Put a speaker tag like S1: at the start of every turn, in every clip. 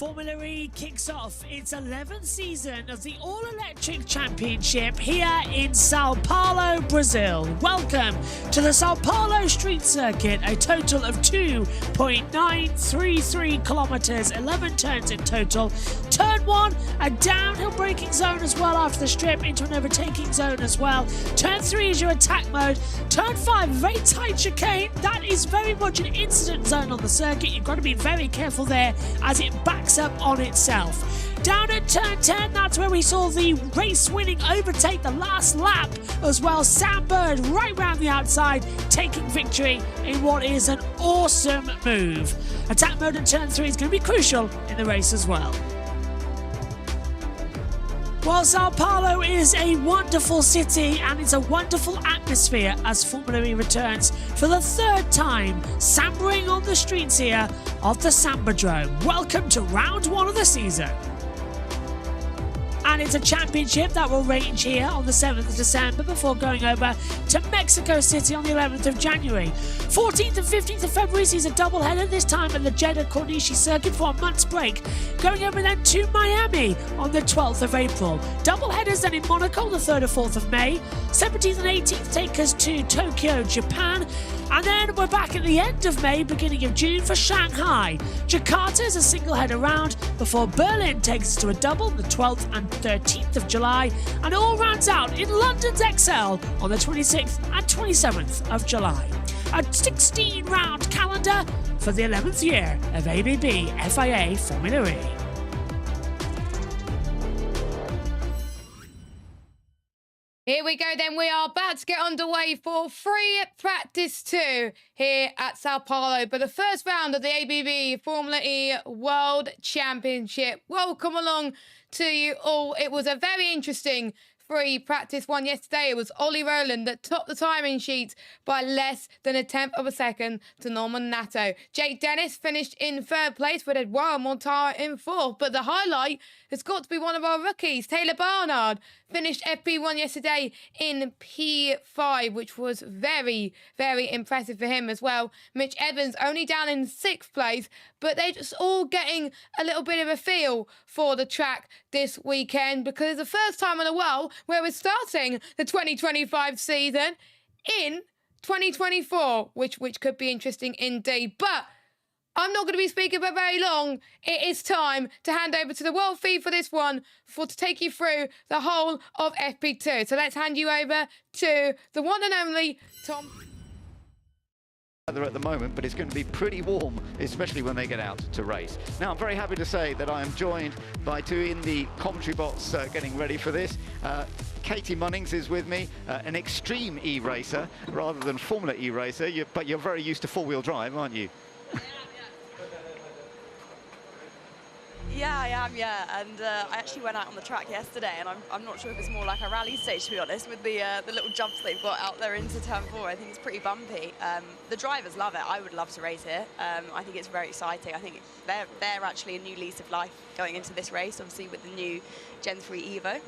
S1: Formula E kicks off its 11th season of the All-Electric Championship here in Sao Paulo, Brazil. Welcome to the Sao Paulo Street Circuit, a total of 2.933 kilometers, 11 turns in total. Turn 1, a downhill braking zone as well after the strip into an overtaking zone as well. Turn 3 is your attack mode. Turn 5, very tight chicane. That is very much an incident zone on the circuit. You've got to be very careful there as it backs up on itself. Down at turn 10, that's where we saw the race-winning overtake the last lap as well. Sam Bird right round the outside, taking victory in what is an awesome move. Attack mode in turn 3 is going to be crucial in the race as well. Well, Sao Paulo is a wonderful city and it's a wonderful atmosphere as Formula E returns for the third time, sambering on the streets here of the Sambadrome. Welcome to round 1 of the season. And it's a championship that will range here on the 7th of December before going over to Mexico City on the 11th of January. 14th and 15th of February sees a doubleheader, this time at the Jeddah Corniche circuit for a month's break. Going over then to Miami on the 12th of April. Doubleheaders then in Monaco the 3rd and 4th of May. 17th and 18th take us to Tokyo, Japan. And then we're back at the end of May, beginning of June for Shanghai. Jakarta is a single header round before Berlin takes us to a double the 12th and 13th of July. And it all rounds out in London's XL on the 26th and 27th of July. A 16-round calendar for the 11th year of ABB FIA Formula E.
S2: Here we go then, we are about to get underway for free practice 2 here at Sao Paulo. But the first round of the ABB Formula E World Championship. Welcome along to you all. It was a very interesting free practice 1 yesterday. It was Ollie Rowland that topped the timing sheet by less than a tenth of a second to Norman Nato. Jake Dennis finished in 3rd place with Eduardo Montara in 4th. But the highlight has got to be one of our rookies, Taylor Barnard. Finished FP1 yesterday in P5, which was very, very impressive for him as well. Mitch Evans only down in 6th place, but they're just all getting a little bit of a feel for the track this weekend because it's the first time in a while where we're starting the 2025 season in 2024, which could be interesting indeed. But I'm not going to be speaking for very long. It is time to hand over to the world feed for this one to take you through the whole of FP2. So let's hand you over to the one and only Tom.
S3: At the moment, but it's going to be pretty warm, especially when they get out to race. Now, I'm very happy to say that I am joined by two in the commentary box getting ready for this. Katie Munnings is with me, an extreme E-racer rather than Formula E racer, but you're very used to four-wheel drive, aren't you?
S4: Yeah, I am, yeah, and I actually went out on the track yesterday, and I'm not sure if it's more like a rally stage, to be honest, with the little jumps they've got out there into turn 4. I think it's pretty bumpy. The drivers love it. I would love to race here. I think it's very exciting. I think they're actually a new lease of life going into this race, obviously with the new Gen 3 Evo.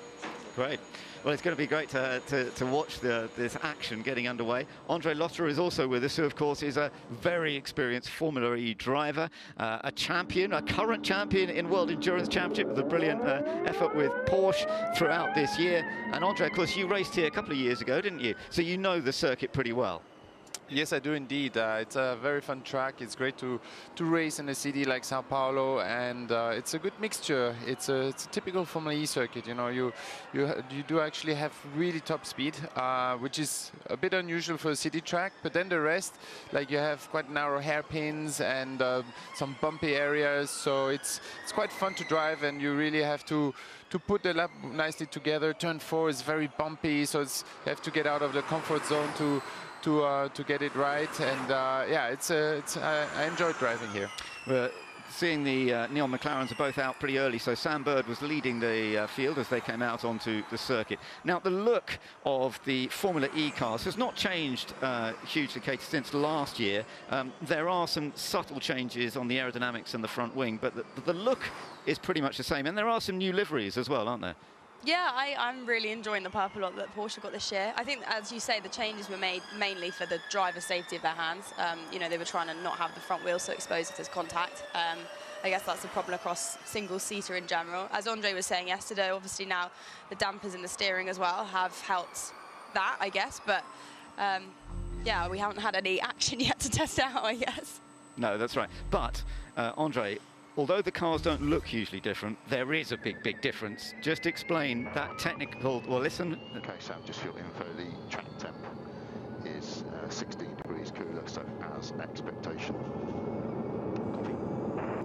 S3: Great. Well, it's going to be great to watch this action getting underway. Andre Lotterer is also with us, who, of course, is a very experienced Formula E driver, a champion, a current champion in World Endurance Championship with a brilliant effort with Porsche throughout this year. And Andre, of course, you raced here a couple of years ago, didn't you? So you know the circuit pretty well.
S5: Yes, I do indeed. It's a very fun track. It's great to race in a city like Sao Paulo, and it's a good mixture. It's a typical Formula E circuit. You know, you do actually have really top speed, which is a bit unusual for a city track. But then the rest, like you have quite narrow hairpins and some bumpy areas. So it's quite fun to drive, and you really have to put the lap nicely together. Turn 4 is very bumpy, so you have to get out of the comfort zone to get it right, and yeah, I enjoyed driving here.
S3: We're seeing the Neon McLarens are both out pretty early, so Sam Bird was leading the field as they came out onto the circuit. Now, the look of the Formula E cars has not changed hugely, Katie, since last year. There are some subtle changes on the aerodynamics and the front wing, but the look is pretty much the same, and there are some new liveries as well, aren't there?
S4: Yeah, I'm really enjoying the purple that Porsche got this year. I think, as you say, the changes were made mainly for the driver's safety of their hands. You know, they were trying to not have the front wheel so exposed if there's contact. I guess that's a problem across single-seater in general. As Andre was saying yesterday, obviously now the dampers in the steering as well have helped that, I guess. But yeah, we haven't had any action yet to test out, I guess.
S3: No, that's right. But, Andre, although the cars don't look hugely different, there is a big difference. Just explain that technical, well, listen.
S6: Okay, Sam, just for your info, the track temp is 16 degrees cooler, so as expectation. Copy.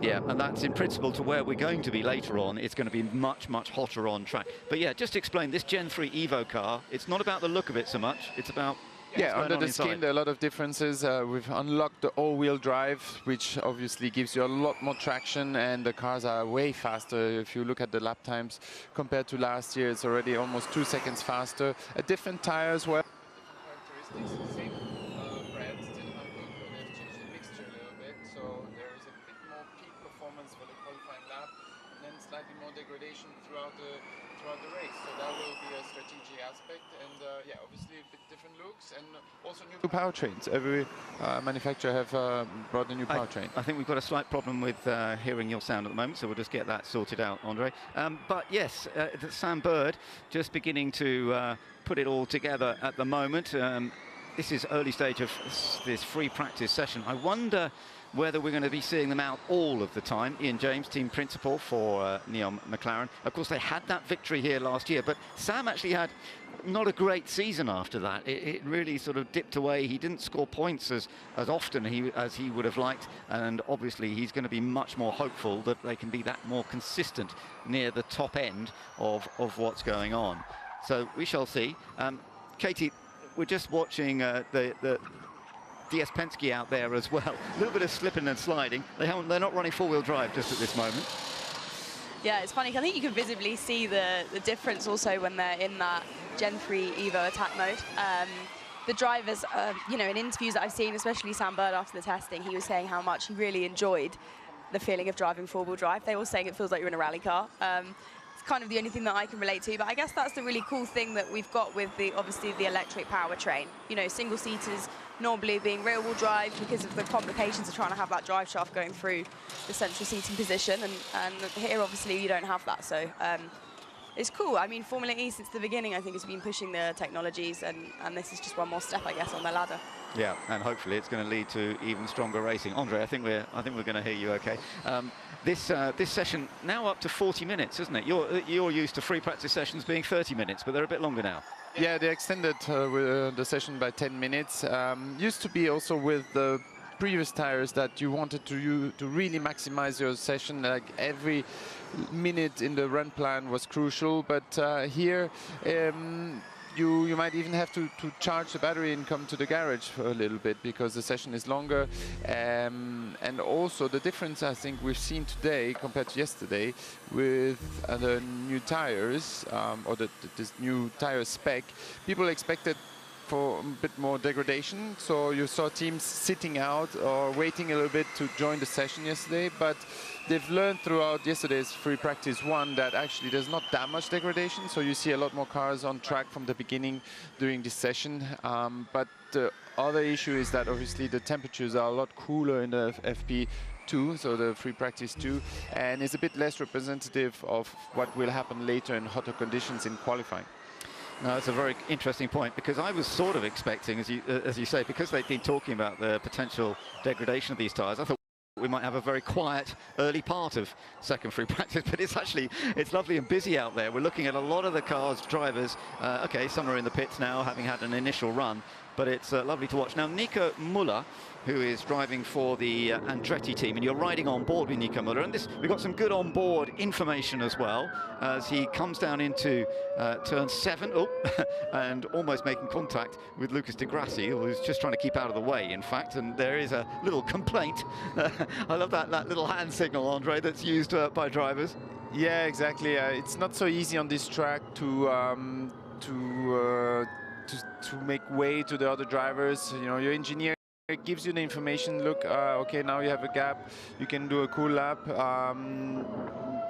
S3: Yeah, and that's in principle to where we're going to be later on. It's going to be much hotter on track. But yeah, just explain this Gen 3 Evo car. It's not about the look of it so much. It's about
S5: yeah, under the skin, there are a lot of differences. We've unlocked the all-wheel drive, which obviously gives you a lot more traction, and the cars are way faster. If you look at the lap times compared to last year, it's already almost 2 seconds faster. A different tire as well. Different characteristics, same brand, still Hamburg, but they've changed the mixture a little bit. So there is a bit more peak performance for the qualifying lap, and then slightly more degradation throughout the race. So that will be a strategic aspect, and yeah, obviously a bit different looks, and also new powertrains. Every manufacturer have brought a new powertrain.
S3: I think we've got a slight problem with hearing your sound at the moment, so we'll just get that sorted out, Andre. But yes, Sam Bird just beginning to put it all together at the moment. This is early stage of this free practice session. I wonder whether we're going to be seeing them out all of the time. Ian James, team principal for Neon McLaren. Of course, they had that victory here last year, but Sam actually had not a great season after that. It really sort of dipped away. He didn't score points as often as he would have liked, and obviously he's going to be much more hopeful that they can be that more consistent near the top end of what's going on. So we shall see. Katie, we're just watching the DS Penske out there as well. A little bit of slipping and sliding. They're not running four-wheel drive just at this moment.
S4: Yeah, it's funny. I think you can visibly see the difference also when they're in that Gen 3 Evo attack mode. The drivers, you know, in interviews that I've seen, especially Sam Bird after the testing, he was saying how much he really enjoyed the feeling of driving four-wheel drive. They were saying it feels like you're in a rally car. It's kind of the only thing that I can relate to, but I guess that's the really cool thing that we've got with obviously the electric powertrain. You know, single seaters normally being rear-wheel drive because of the complications of trying to have that drive shaft going through the central seating position, and here obviously you don't have that, so it's cool. I mean, Formula E since the beginning I think has been pushing the technologies, and this is just one more step, I guess, on their ladder.
S3: Yeah, and hopefully it's going to lead to even stronger racing. Andre, I think we're going to hear you okay. This session now up to 40 minutes, isn't it? You're used to free practice sessions being 30 minutes, but they're a bit longer now.
S5: Yeah, they extended the session by 10 minutes. Used to be also with the previous tires that you wanted to really maximize your session, like every minute in the run plan was crucial, but here you might even have to charge the battery and come to the garage for a little bit because the session is longer. And also the difference I think we've seen today compared to yesterday with the new tires, or this new tire spec, people expected for a bit more degradation, so you saw teams sitting out or waiting a little bit to join the session yesterday, but they've learned throughout yesterday's free practice 1 that actually there's not that much degradation, so you see a lot more cars on track from the beginning during this session. But the other issue is that obviously the temperatures are a lot cooler in the FP2, so the free practice 2, and it's a bit less representative of what will happen later in hotter conditions in qualifying.
S3: No, that's a very interesting point, because I was sort of expecting, as you say, because they've been talking about the potential degradation of these tyres, I thought we might have a very quiet early part of second free practice, but it's lovely and busy out there. We're looking at a lot of the cars, drivers. Okay, some are in the pits now, having had an initial run, but it's lovely to watch. Now, Nico Müller, who is driving for the Andretti team, and you're riding on board with Nico Müller, and we've got some good on-board information as well, as he comes down into turn 7, and almost making contact with Lucas Di Grassi, who's just trying to keep out of the way, in fact, and there is a little complaint. I love that little hand signal, Andre, that's used by drivers.
S5: Yeah, exactly. It's not so easy on this track to make way to the other drivers. You know, your engineer, it gives you the information, look, okay, now you have a gap, you can do a cool lap.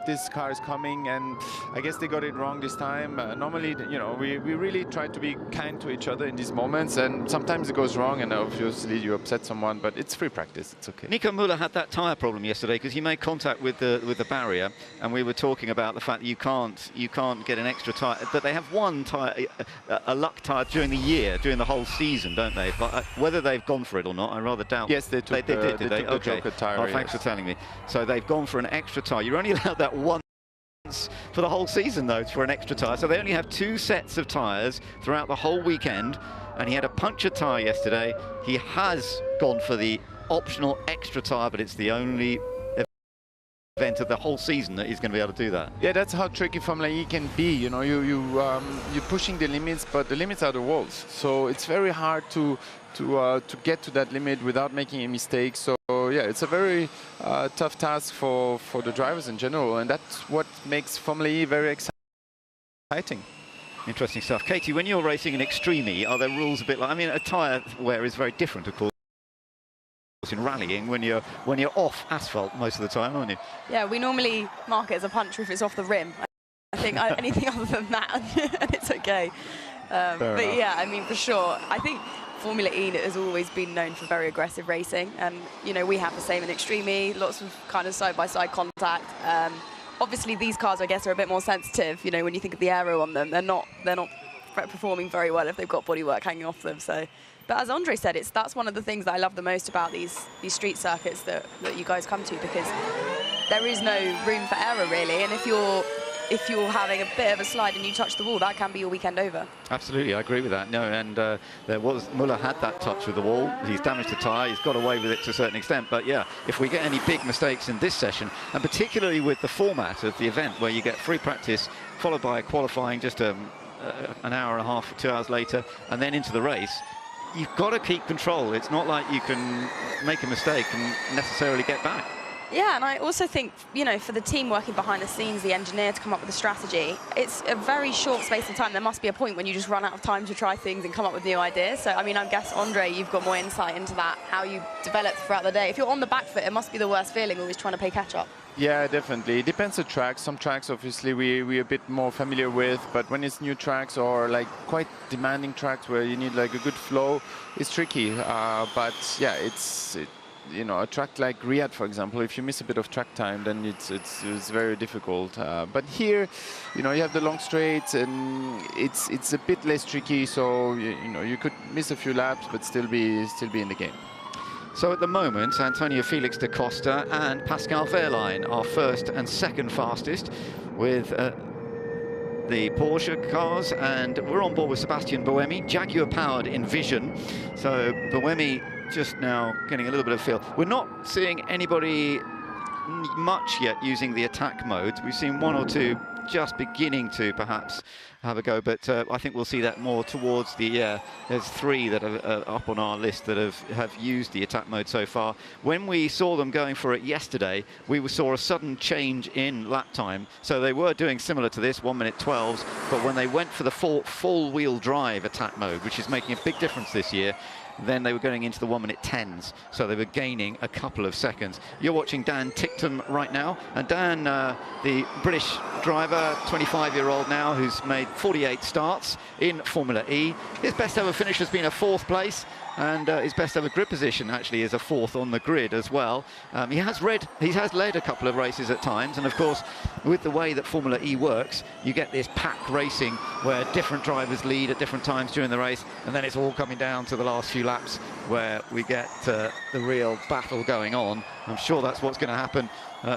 S5: this car is coming, and I guess they got it wrong this time. Normally, you know, we really try to be kind to each other in these moments, and sometimes it goes wrong, and obviously you upset someone, but it's free practice. It's okay.
S3: Nico Müller had that tyre problem yesterday because he made contact with the barrier, and we were talking about the fact that you can't get an extra tyre. That they have one tyre, a luck tyre during the year, during the whole season, don't they? But whether they've gone for it or not, I rather doubt.
S5: Yes, they took
S3: did they?
S5: the
S3: Okay.
S5: Joker tyre.
S3: Oh, thanks for telling me. So they've gone for an extra tyre. You're only allowed that once for the whole season, though, for an extra tyre. So they only have 2 sets of tyres throughout the whole weekend, and he had a punctured tyre yesterday. He has gone for the optional extra tyre, but it's the only event of the whole season that he's going to be able to do that.
S5: Yeah, that's how tricky Formula E can be. You know, you're pushing the limits, but the limits are the walls. So it's very hard to get to that limit without making a mistake. So yeah, it's a very tough task for the drivers in general, and that's what makes Formula E very exciting.
S3: Interesting stuff. Katie, when you're racing in Extreme E, are there rules a bit like, I mean, a tyre wear is very different, of course, in rallying when you're off asphalt most of the time, aren't you?
S4: Yeah, we normally mark it as a puncher if it's off the rim. I think anything other than that, it's okay. But yeah, I mean, for sure. I think Formula E has always been known for very aggressive racing, and you know, we have the same in Extreme E, lots of kind of side-by-side contact. Obviously, these cars, I guess, are a bit more sensitive. You know, when you think of the aero on them, they're not performing very well if they've got bodywork hanging off them. So, but as Andre said, that's one of the things that I love the most about these street circuits that you guys come to, because there is no room for error really, and if you're having a bit of a slide and you touch the wall, that can be your weekend over.
S3: Absolutely, I agree with that. No, and Müller had that touch with the wall. He's damaged the tyre. He's got away with it to a certain extent. But yeah, if we get any big mistakes in this session, and particularly with the format of the event, where you get free practice followed by qualifying just an hour and a half, 2 hours later, and then into the race, you've got to keep control. It's not like you can make a mistake and necessarily get back.
S4: Yeah, and I also think, you know, for the team working behind the scenes, the engineer to come up with a strategy, it's a very short space of time. There must be a point when you just run out of time to try things and come up with new ideas. So, I mean, I guess, Andre, you've got more insight into that, how you develop throughout the day. If you're on the back foot, it must be the worst feeling, always trying to play catch-up.
S5: Yeah, definitely. It depends on tracks. Some tracks, obviously, we're a bit more familiar with, but when it's new tracks or like quite demanding tracks where you need like a good flow, it's tricky. But yeah, you know, a track like Riyadh, for example, if you miss a bit of track time, then it's very difficult. But here, you know, you have the long straights, and it's a bit less tricky. So you know, you could miss a few laps, but still be in the game.
S3: So at the moment, Antonio Felix da Costa and Pascal Wehrlein are first and second fastest with the Porsche cars, and we're on board with Sebastian Buemi, Jaguar-powered Envision. So Buemi just now getting a little bit of feel. We're not seeing anybody much yet using the attack mode. We've seen 1 or 2 just beginning to perhaps have a go, but I think we'll see that more towards the there's 3 that are up on our list that have used the attack mode so far. When we saw them going for it yesterday, we saw a sudden change in lap time. So they were doing similar to this, 1:12s, but when they went for the full wheel drive attack mode, which is making a big difference this year, then they were going into the 1:10s, so they were gaining a couple of seconds. You're watching Dan Ticktum right now, and Dan, the British driver, 25-year-old now, who's made 48 starts in Formula E. His best ever finish has been a 4th place, and his best ever grid position actually is a 4th on the grid as well. He has led a couple of races at times, and of course, with the way that Formula E works, you get this pack racing where different drivers lead at different times during the race, and then it's all coming down to the last few laps where we get the real battle going on. I'm sure that's what's going to happen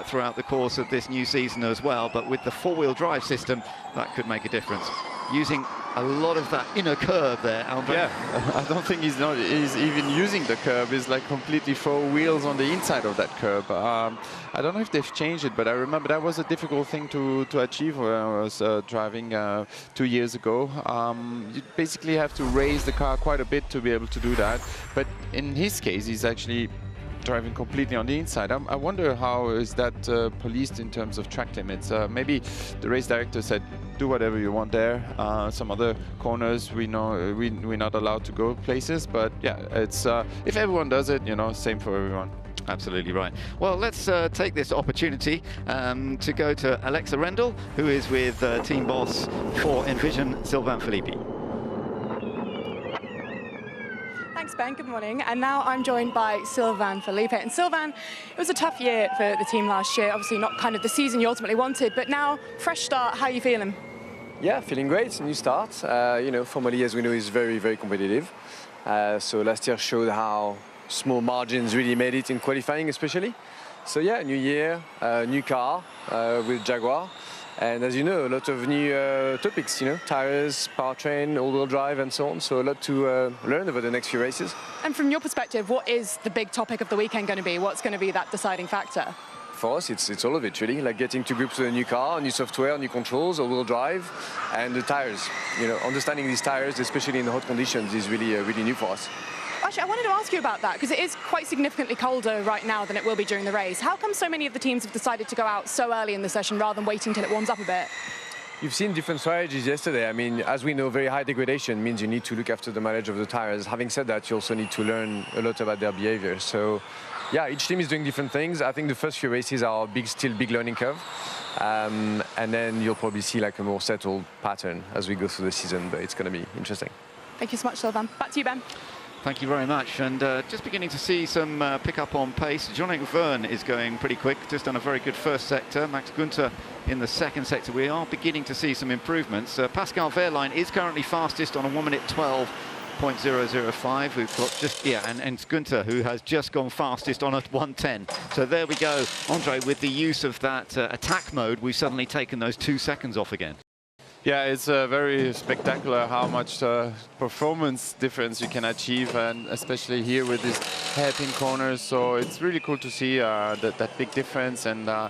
S3: throughout the course of this new season as well, but with the 4-wheel drive system, that could make a difference. Using a lot of that inner curve there, Andre.
S5: Yeah, I don't think he's even using the curb. He's like completely 4 wheels on the inside of that curb. I don't know if they've changed it, but I remember that was a difficult thing to achieve when I was driving 2 years ago. You basically have to raise the car quite a bit to be able to do that. But in his case, he's actually driving completely on the inside. I wonder how is that policed in terms of track limits. Maybe the race director said, do whatever you want there. Some other corners, we know we're not allowed to go places, but yeah, it's if everyone does it, you know, same for everyone.
S3: Absolutely right. Well, let's take this opportunity to go to Alexa Rendell, who is with team boss for Envision, Sylvain Filippi.
S7: Thanks, Ben. Good morning. And now I'm joined by Sylvain Filippi. And Sylvain, it was a tough year for the team last year. Obviously not kind of the season you ultimately wanted, but now, fresh start, how are you feeling?
S8: Yeah, feeling great. New start. Formula E, as we know, is very, very competitive. So last year showed how small margins really made it in qualifying, especially. So yeah, new year, new car with Jaguar. And as you know, a lot of new topics, tires, powertrain, all-wheel drive, and so on. So a lot to learn over the next few races.
S7: And from your perspective, what is the big topic of the weekend going to be? What's going to be that deciding factor?
S8: For us, it's all of it, really. Like getting to grips with a new car, new software, new controls, all-wheel drive, and the tires. Understanding these tires, especially in the hot conditions, is really, really new for us.
S7: Actually, I wanted to ask you about that, because it is quite significantly colder right now than it will be during the race. How come so many of the teams have decided to go out so early in the session rather than waiting till it warms up a bit?
S8: You've seen different strategies yesterday. I mean, as we know, very high degradation means you need to look after the mileage of the tires. Having said that, you also need to learn a lot about their behavior. So, yeah, each team is doing different things. I think the first few races are still big learning curve. And then you'll probably see like a more settled pattern as we go through the season, but it's going to be interesting.
S7: Thank you so much, Sylvain. Back to you, Ben.
S3: Thank you very much. And just beginning to see some pick-up on pace. Jean-Eric Verne is going pretty quick, just done a very good first sector. Max Günther in the second sector. We are beginning to see some improvements. Pascal Wehrlein is currently fastest on a 1 minute 12.005. We've got and Günther, who has just gone fastest on a 1:10. So there we go, Andre, with the use of that attack mode, we've suddenly taken those 2 seconds off again.
S5: Yeah, it's very spectacular how much performance difference you can achieve, and especially here with these hairpin corners. So it's really cool to see that big difference, and I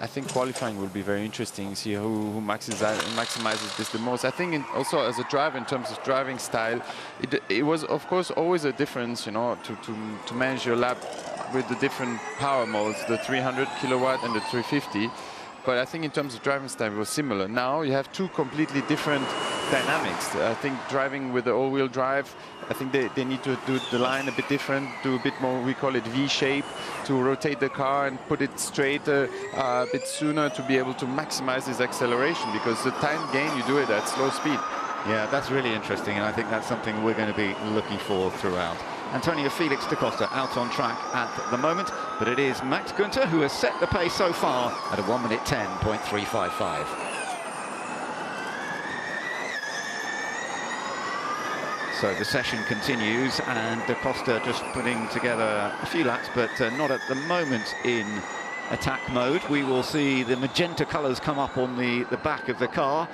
S5: think qualifying will be very interesting. See who maximizes this the most. I think also as a driver, in terms of driving style, it was of course always a difference, to manage your lap with the different power modes, the 300 kilowatt and the 350. But I think in terms of driving style, it was similar. Now you have two completely different dynamics. I think driving with the all-wheel drive, I think they need to do the line a bit different, do a bit more, we call it V-shape, to rotate the car and put it straight a bit sooner to be able to maximize this acceleration, because the time gain, you do it at slow speed.
S3: Yeah, that's really interesting, and I think that's something we're going to be looking for throughout. Antonio Felix da Costa out on track at the moment, but it is Max Günther who has set the pace so far at a 1 minute 10.355. So the session continues, and da Costa just putting together a few laps, but not at the moment in attack mode. We will see the magenta colours come up on the back of the car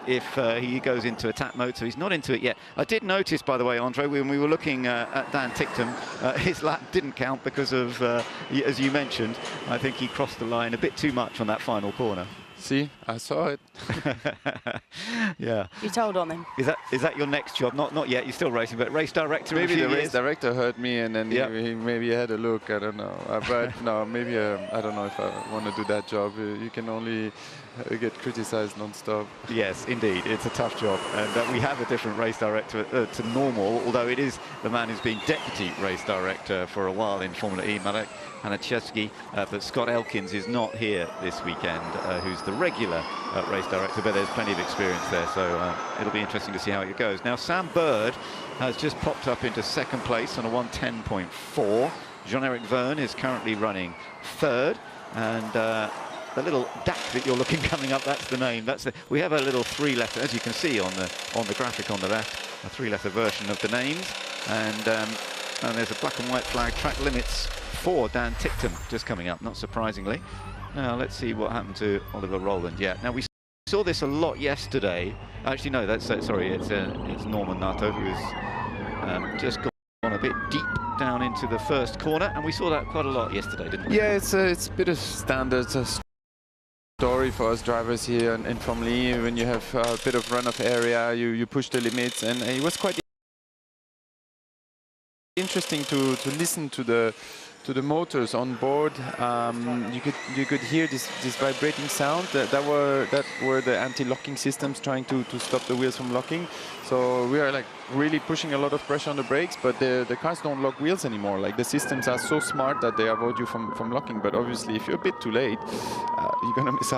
S3: if he goes into attack mode, so he's not into it yet. I did notice, by the way, Andre, when we were looking at Dan Ticktum, his lap didn't count because of, as you mentioned, I think he crossed the line a bit too much on that final corner.
S5: See, I saw it.
S3: Yeah.
S4: You told on him.
S3: Is that your next job? Not yet. You're still racing, but race director.
S5: Maybe the race director heard me, and then he maybe had a look. I don't know. But no, maybe I don't know if I want to do that job. You can only get criticized non-stop.
S3: Yes, indeed. It's a tough job, and we have a different race director to normal. Although it is the man who's been deputy race director for a while in Formula E, Marek Hanachevsky, but Scott Elkins is not here this weekend, who's the regular race director, but there's plenty of experience there, so it'll be interesting to see how it goes. Now, Sam Bird has just popped up into second place on a 1:10.4. Jean-Eric Verne is currently running third, and the little DAC that you're looking coming up, that's the name. We have a little 3-letter, as you can see on the graphic on the left, a 3-letter version of the names, and there's a black and white flag, track limits for Dan Ticktum just coming up, not surprisingly. Now let's see what happened to Oliver Rowland. Yeah, now we saw this a lot yesterday. Actually, no, that's sorry, it's Norman Nato, who has just gone a bit deep down into the first corner, and we saw that quite a lot yesterday, didn't we?
S5: Yeah, it's a bit of standard story for us drivers here in Formula E. When you have a bit of run-off area, you push the limits, and it was quite interesting to listen to the the motors on board. You could hear this vibrating sound. That were the anti-locking systems trying to stop the wheels from locking. So we are like really pushing a lot of pressure on the brakes, but the cars don't lock wheels anymore. Like the systems are so smart that they avoid you from locking. But obviously, if you're a bit too late, you're gonna miss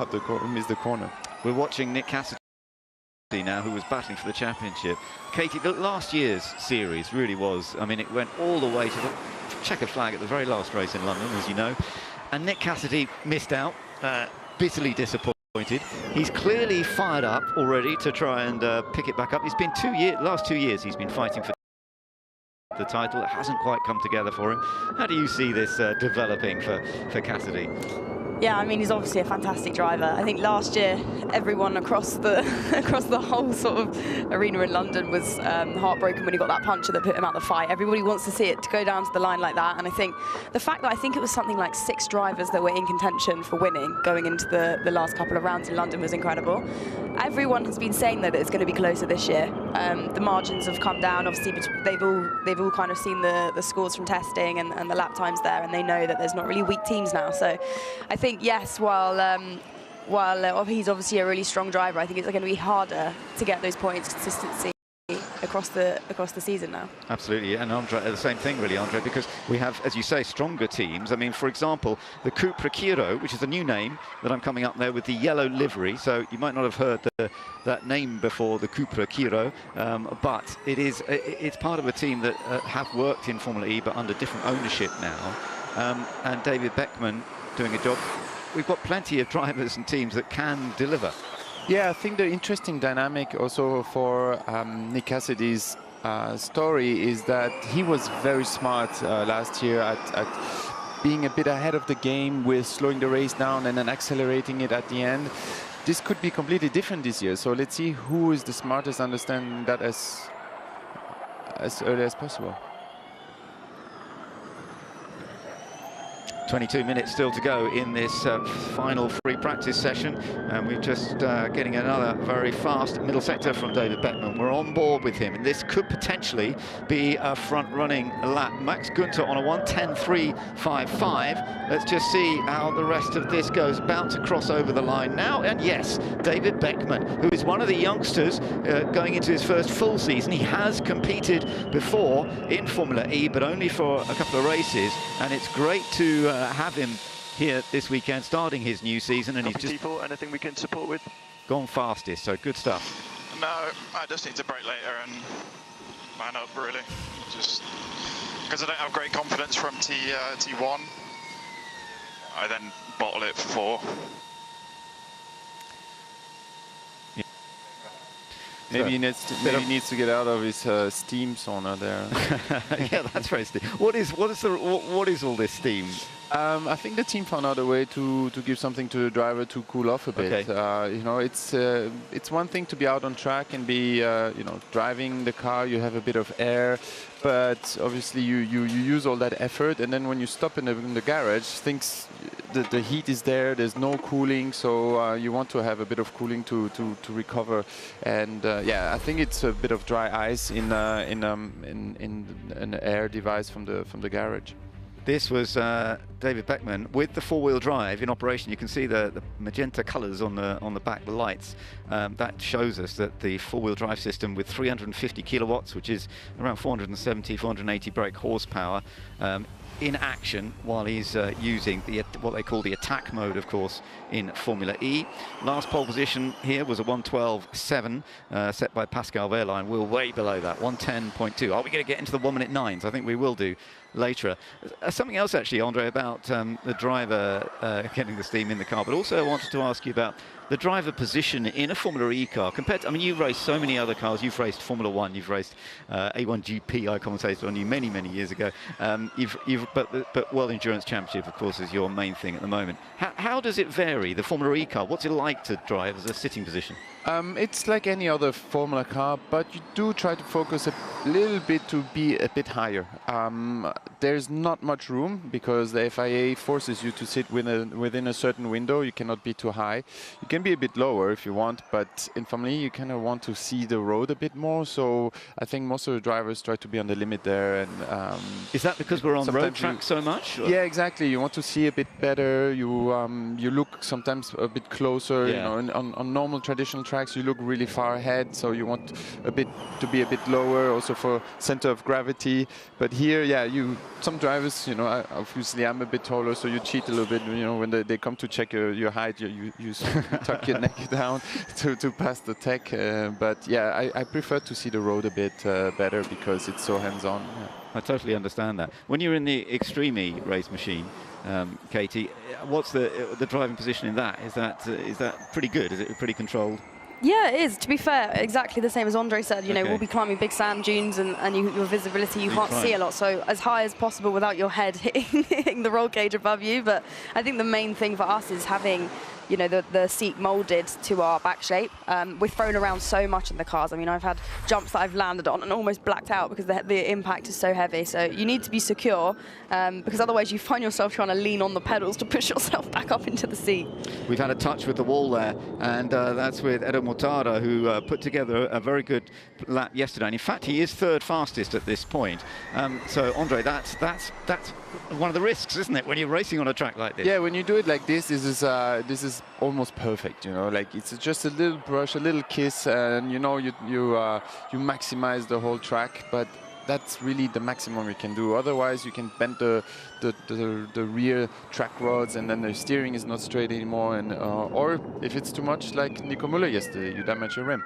S5: the corner.
S3: We're watching Nick Cassidy now, who was battling for the championship. Katie, the last year's series really was, I mean, it went all the way to the checkered flag at the very last race in London, as you know, and Nick Cassidy missed out, bitterly disappointed. He's clearly fired up already to try and pick it back up. It's been last 2 years he's been fighting for the title. It hasn't quite come together for him. How do you see this developing for Cassidy?
S4: Yeah, I mean, he's obviously a fantastic driver. I think last year, everyone across the whole sort of arena in London was heartbroken when he got that puncher that put him out the fight. Everybody wants to see it to go down to the line like that. And I think the fact that it was something like 6 drivers that were in contention for winning going into the last couple of rounds in London was incredible. Everyone has been saying, though, that it's going to be closer this year. The margins have come down. Obviously, they've all kind of seen the scores from testing and the lap times there, and they know that there's not really weak teams now. So I think, yes, while he's obviously a really strong driver, I think it's going to be harder to get those points consistency across the season now.
S3: Absolutely, and Andre, the same thing really, Andre, because we have, as you say, stronger teams. I mean, for example, the Cupra Kiro, which is a new name that I'm coming up there with the yellow livery. So you might not have heard that name before, the Cupra Kiro, but it's part of a team that have worked in Formula E, but under different ownership now. And David Beckman doing a job. We've got plenty of drivers and teams that can deliver.
S5: Yeah, I think the interesting dynamic also for Nick Cassidy's story is that he was very smart last year at being a bit ahead of the game with slowing the race down and then accelerating it at the end. This could be completely different this year, so let's see who is the smartest, understanding that as early as possible.
S3: 22 minutes still to go in this final free practice session, and we're just getting another very fast middle sector from David Beckman. We're on board with him, and this could potentially be a front-running lap. Max Günther on a 1:10.355. Let's just see how the rest of this goes. About to cross over the line now, and yes, David Beckman, who is one of the youngsters going into his first full season. He has competed before in Formula E, but only for a couple of races, and it's great to have him here this weekend, starting his new season, and he's just
S9: anything we can support with.
S3: Gone fastest, so good stuff.
S9: No, I just need to brake later and man up, really. Just because I don't have great confidence from T1, I then bottle it for 4.
S5: Maybe he needs to get out of his steam sauna there.
S3: Yeah, that's very steam. What is all this steam?
S5: I think the team found out a way to give something to the driver to cool off a bit.
S3: Okay.
S5: You know, it's one thing to be out on track and be you know, driving the car. You have a bit of air, but obviously you use all that effort, and then when you stop in the garage, the heat is there. There's no cooling, so you want to have a bit of cooling to recover. And yeah, I think it's a bit of dry ice in an air device from the garage.
S3: This was David Beckman with the 4-wheel drive in operation. You can see the magenta colours on the back lights. That shows us that the 4-wheel drive system with 350 kilowatts, which is around 470, 480 brake horsepower, in action while he's using what they call the attack mode, of course, in Formula E. Last pole position here was a 1:12.7 set by Pascal Wehrlein. We're way below that, 1:10.2. Are we going to get into the 1-minute 9s? I think we will do later. Something else actually, Andre, about the driver getting the steam in the car, but also I wanted to ask you about the driver position in a Formula E car compared to, I mean, you've raced so many other cars. You've raced Formula 1, you've raced A1GP. I commentated on you many years ago. But World Endurance Championship, of course, is your main thing at the moment. How does it vary, the Formula E car? What's it like to drive as a sitting position?
S5: It's like any other Formula car, but you do try to focus a little bit to be a bit higher. There's not much room because the FIA forces you to sit within a certain window. You cannot be too high. You can be a bit lower if you want, but in Formula E you kind of want to see the road a bit more. So I think most of the drivers try to be on the limit there. And
S3: is that because we're on road track so much? Or?
S5: Yeah, exactly. You want to see a bit better. You look sometimes a bit closer.
S3: Yeah.
S5: You know, on normal traditional tracks, you look really far ahead, so you want a bit to be a bit lower, also for center of gravity. But here, yeah, some drivers, you know, obviously I'm a bit taller, so you cheat a little bit. You know, when they come to check your height, you tuck your neck down to pass the tech. But yeah, I prefer to see the road a bit better because it's so hands-on. Yeah.
S3: I totally understand that. When you're in the Extreme E race machine, Katie, what's the driving position in that? Is that pretty good? Is it pretty controlled?
S4: Yeah, it is. To be fair, exactly the same as Andre said. You know, we'll be climbing big sand dunes, and your visibility, you can't see a lot. So as high as possible without your head hitting the roll cage above you. But I think the main thing for us is having, you know, the seat molded to our back shape. We're thrown around so much in the cars. I mean, I've had jumps that I've landed on and almost blacked out because the impact is so heavy. So you need to be secure because otherwise you find yourself trying to lean on the pedals to push yourself back up into the seat. We've
S3: had a touch with the wall there, and that's with Edo Mortara, who put together a very good lap yesterday. And in fact, he is third fastest at this point. So, Andre, that's one of the risks, isn't it, when you're racing on a track like this?
S5: Yeah, when you do it like this is almost perfect. You know, like it's just a little brush, a little kiss, and you know you maximize the whole track. But that's really the maximum you can do. Otherwise, you can bend the rear track rods, and then the steering is not straight anymore. And or if it's too much, like Nico Müller yesterday, you damage your rim.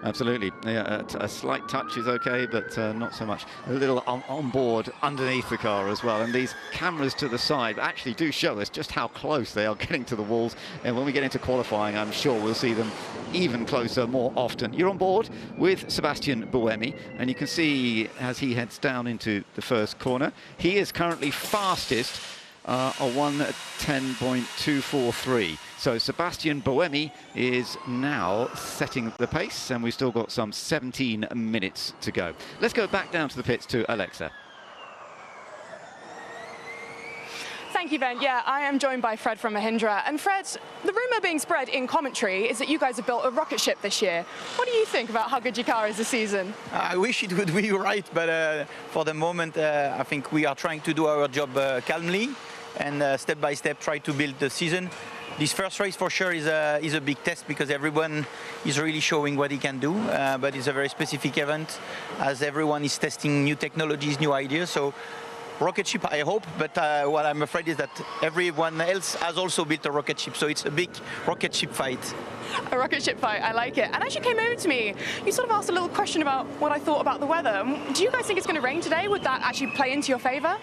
S3: Absolutely. Yeah, a slight touch is okay, but not so much. A little on board underneath the car as well. And these cameras to the side actually do show us just how close they are getting to the walls. And when we get into qualifying, I'm sure we'll see them even closer more often. You're on board with Sebastian Buemi, and you can see as he heads down into the first corner, he is currently fastest, a 1:10.243. So Sebastian Buemi is now setting the pace, and we've still got some 17 minutes to go. Let's go back down to the pits to Alexa.
S7: Thank you, Ben. Yeah, I am joined by Fred from Mahindra. And Fred, the rumour being spread in commentary is that you guys have built a rocket ship this year. What do you think about how good your car is this season?
S10: I wish it would be right, but for the moment, I think we are trying to do our job calmly and step by step try to build the season. This first race for sure is a big test because everyone is really showing what he can do, but it's a very specific event as everyone is testing new technologies, new ideas. So rocket ship, I hope, but what I'm afraid is that everyone else has also built a rocket ship, so it's a big rocket ship fight.
S7: A rocket ship fight, I like it. And as you came over to me, you sort of asked a little question about what I thought about the weather. Do you guys think it's going to rain today? Would that actually play into your favour?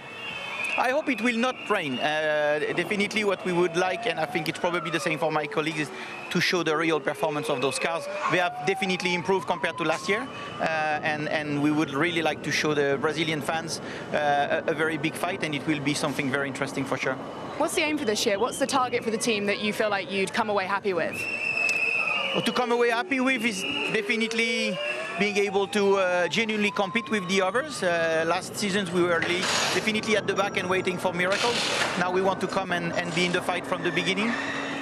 S10: I hope it will not rain. Definitely what we would like, and I think it's probably the same for my colleagues, is to show the real performance of those cars. They have definitely improved compared to last year, and we would really like to show the Brazilian fans a very big fight, and it will be something very interesting for sure.
S7: What's the aim for this year? What's the target for the team that you feel like you'd come away happy with?
S10: Well, to come away happy with is definitely being able to genuinely compete with the others. Last seasons we were definitely at the back and waiting for miracles. Now we want to come and be in the fight from the beginning.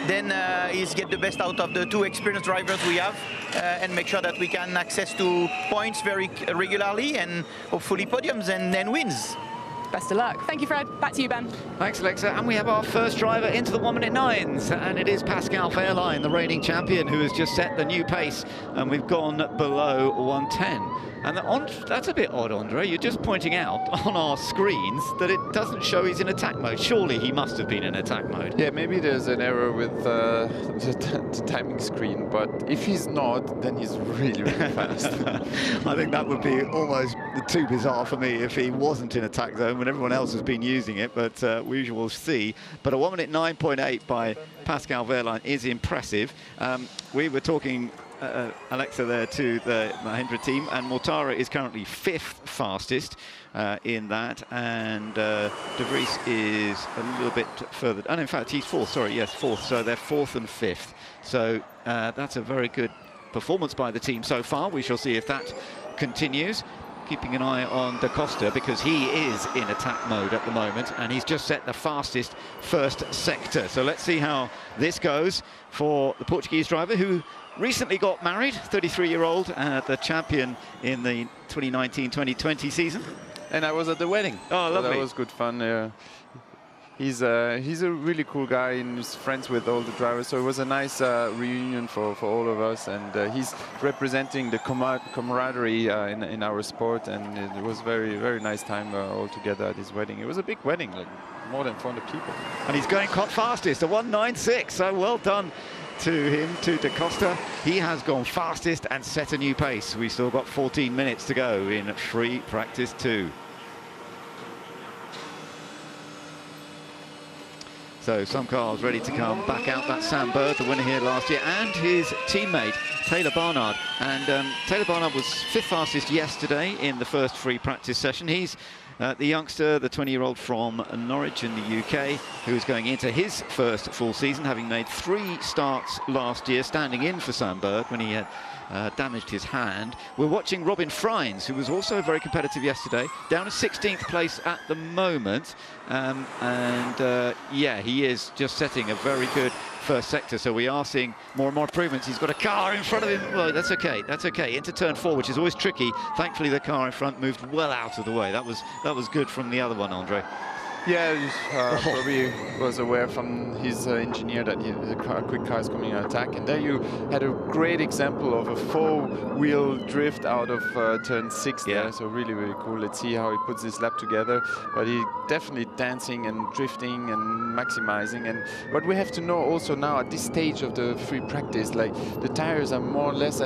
S10: Then is get the best out of the two experienced drivers we have and make sure that we can access to points very regularly and hopefully podiums and wins.
S7: Best of luck. Thank you, Fred. Back to you, Ben.
S3: Thanks, Alexa. And we have our first driver into the 1:09s, and it is Pascal Wehrlein, the reigning champion, who has just set the new pace, and we've gone below 1:10. And that's a bit odd, Andre. You're just pointing out on our screens that it doesn't show he's in attack mode. Surely he must have been in attack mode.
S5: Yeah, maybe there's an error with the timing screen, but if he's not, then he's really, really fast.
S3: I think that would be almost too bizarre for me if he wasn't in attack zone when everyone else has been using it, but we will see. But a 1:09.8 by Pascal Wehrlein is impressive. We were talking Alexa there to the Mahindra team, and Mortara is currently 5th fastest in that, and De Vries is a little bit further, and in fact he's 4th, sorry, yes, 4th, so they're 4th and 5th. So that's a very good performance by the team so far. We shall see if that continues. Keeping an eye on Da Costa because he is in attack mode at the moment, and he's just set the fastest first sector. So let's see how this goes for the Portuguese driver who recently got married, 33-year-old, the champion in the 2019-2020 season.
S5: And I was at the wedding.
S3: Oh, lovely.
S5: So that was good fun. He's a really cool guy and he's friends with all the drivers. So it was a nice reunion for all of us. And he's representing the camaraderie in our sport. And it was very nice time all together at his wedding. It was a big wedding, like more than 400 people.
S3: And he's going fastest, a 1:96. So well done to him, to Da Costa. He has gone fastest and set a new pace. We've still got 14 minutes to go in free practice 2. So some cars ready to come back out. That's Sam Bird, the winner here last year, and his teammate Taylor Barnard. And Taylor Barnard was 5th fastest yesterday in the first free practice session. He's the youngster, the 20-year-old from Norwich in the UK, who is going into his first full season, having made 3 starts last year, standing in for Sam Bird when he had damaged his hand. We're watching Robin Freins, who was also very competitive yesterday, down to 16th place at the moment. Yeah, he is just setting a very good first sector, so we are seeing more and more improvements. He's got a car in front of him. Well, that's okay, that's okay. Into turn 4, which is always tricky. Thankfully, the car in front moved well out of the way. That was good from the other one, Andre.
S5: Yeah, probably was aware from his engineer that the quick car is coming on attack. And there you had a great example of a 4-wheel drift out of turn 6 there. So really cool. Let's see how he puts this lap together. But he definitely dancing and drifting and maximizing. And what we have to know also now at this stage of the free practice, like the tires are more or less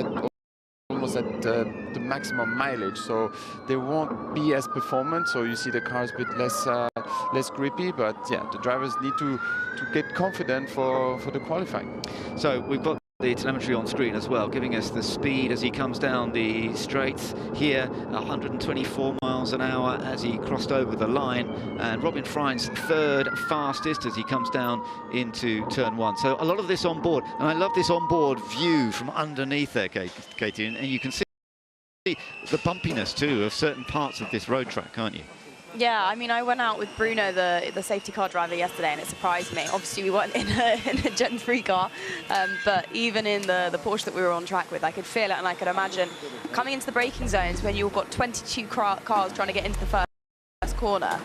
S5: almost at the maximum mileage, so they won't be as performant. So you see the cars a bit less grippy, but yeah, the drivers need to get confident for the qualifying.
S3: So we've got the telemetry on screen as well, giving us the speed as he comes down the straights here, 124 miles an hour as he crossed over the line, and Robin Freins 3rd fastest as he comes down into turn 1. So a lot of this on board, and I love this onboard view from underneath there, Katie, and you can see the bumpiness too of certain parts of this road track, can't you?
S4: Yeah, I mean, I went out with Bruno, the safety car driver, yesterday, and it surprised me. Obviously, we weren't in a Gen 3 car, but even in the Porsche that we were on track with, I could feel it, and I could imagine coming into the braking zones when you've got 22 cars trying to get into the first corner.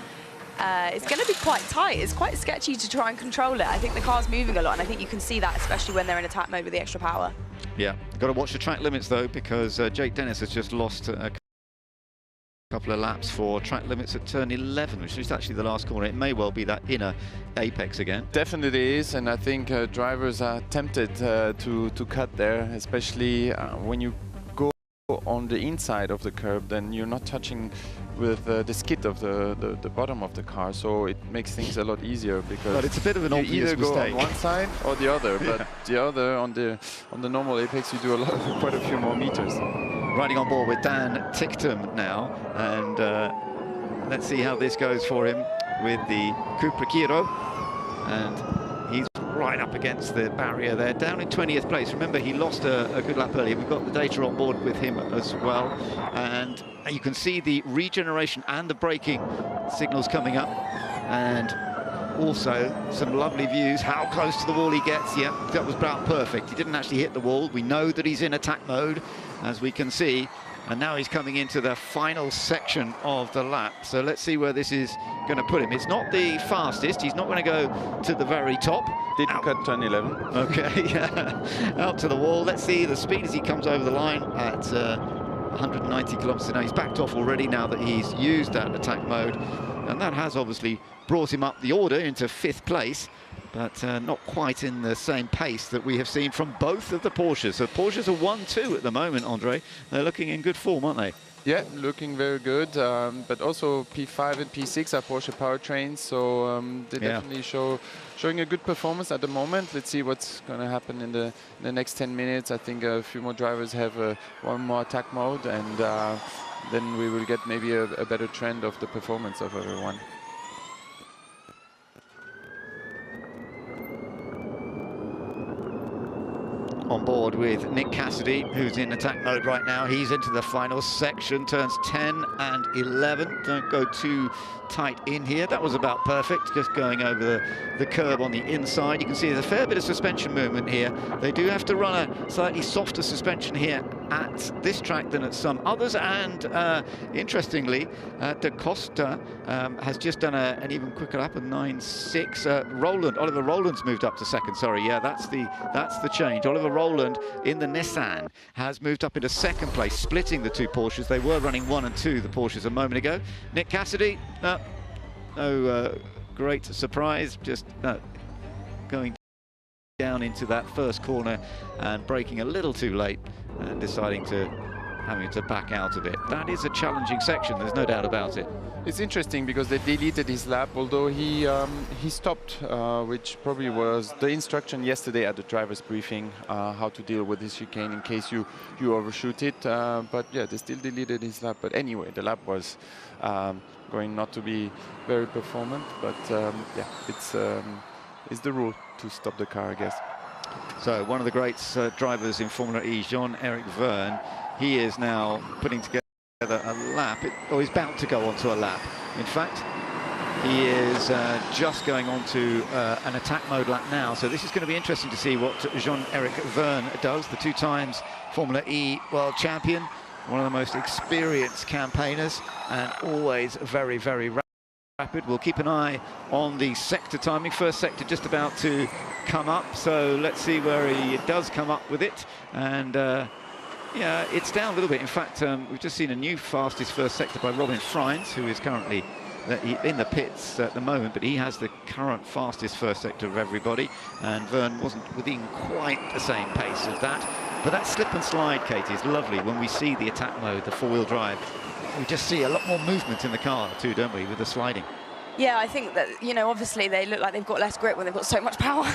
S4: It's going to be quite tight. It's quite sketchy to try and control it. I think the car's moving a lot, and I think you can see that, especially when they're in attack mode with the extra power.
S3: Yeah, got to watch the track limits, though, because Jake Dennis has just lost a couple of laps for track limits at turn 11, which is actually the last corner. It may well be that inner apex again.
S5: Definitely is, and I think drivers are tempted to cut there, especially when you go on the inside of the curb, then you're not touching with the skid of the bottom of the car, so it makes things a lot easier, because
S3: but it's a bit of an
S5: you
S3: obvious
S5: either go
S3: mistake
S5: on one side or the other.
S3: Yeah.
S5: But the other, on the normal apex, you do quite a few more meters.
S3: Riding on board with Dan Ticktum now, and let's see how this goes for him with the Cupra Giro, and he's right up against the barrier there, down in 20th place. Remember, he lost a good lap earlier. We've got the data on board with him as well, and you can see the regeneration and the braking signals coming up, and also some lovely views. How close to the wall he gets. Yeah, that was about perfect. He didn't actually hit the wall. We know that he's in attack mode, as we can see, and now he's coming into the final section of the lap. So let's see where this is going to put him. It's not the fastest. He's not going to go to the very top.
S5: Didn't cut turn 11.
S3: Okay, yeah. Out to the wall. Let's see the speed as he comes over the line at 190 kilometers an hour. He's backed off already now that he's used that attack mode, and that has obviously brought him up the order into 5th place, but not quite in the same pace that we have seen from both of the Porsches. So Porsches are 1-2 at the moment, Andre. They're looking in good form, aren't they?
S5: Yeah, looking very good, but also P5 and P6 are Porsche powertrains, so they definitely showing a good performance at the moment. Let's see what's going to happen in the next 10 minutes. I think a few more drivers have one more attack mode, and then we will get maybe a better trend of the performance of everyone.
S3: On board with Nick Cassidy, who's in attack mode right now. He's into the final section, turns 10 and 11. Don't go too tight in here. That was about perfect, just going over the curb on the inside. You can see there's a fair bit of suspension movement here. They do have to run a slightly softer suspension here at this track than at some others. And interestingly, Da Costa has just done an even quicker lap of 9.6. Oliver Rowland's moved up to second. Sorry, yeah, that's the change. Oliver Rowland in the Nissan has moved up into second place, splitting the two Porsches. They were running 1 and 2, the Porsches, a moment ago. Nick Cassidy, no great surprise, just going down into that first corner and braking a little too late and deciding to having to back out of it. That is a challenging section, there's no doubt about it.
S5: It's interesting because they deleted his lap, although he stopped, which probably was the instruction yesterday at the driver's briefing, how to deal with this chicane in case you overshoot it. But yeah, they still deleted his lap. But anyway, the lap was going not to be very performant. But yeah, it's the rule to stop the car, I guess.
S3: So one of the great drivers in Formula E, Jean-Eric Vergne, he is now putting together a lap, or he's about to go onto a lap. In fact, he is just going on to an attack mode lap now. So this is going to be interesting to see what Jean-Eric Vergne does, the 2 times Formula E world champion, one of the most experienced campaigners, and always very, very rapid. We'll keep an eye on the sector timing. First sector just about to come up, so let's see where he does come up with it. And yeah, it's down a little bit. In fact, we've just seen a new fastest first sector by Robin Freins, who is currently in the pits at the moment, but he has the current fastest first sector of everybody, and Vergne wasn't within quite the same pace as that. But that slip and slide, Katie, is lovely when we see the attack mode, the 4-wheel drive. We just see a lot more movement in the car too, don't we, with the sliding?
S4: Yeah, I think that, you know, obviously they look like they've got less grip when they've got so much power.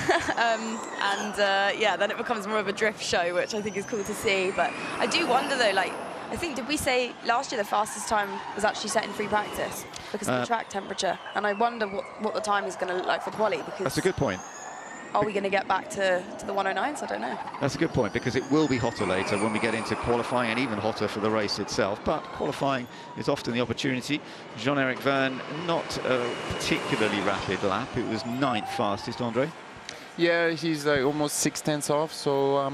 S4: Yeah, then it becomes more of a drift show, which I think is cool to see. But I do wonder, though, like, I think, did we say last year the fastest time was actually set in free practice because of the track temperature? And I wonder what the time is going to look like for quali, because...
S3: That's a good point.
S4: Are we going to get back to the 109s? I don't know.
S3: That's a good point, because it will be hotter later when we get into qualifying, and even hotter for the race itself. But qualifying is often the opportunity. Jean-Eric Vergne, not a particularly rapid lap. It was 9th fastest, Andre.
S5: Yeah, he's almost 6/10 off. So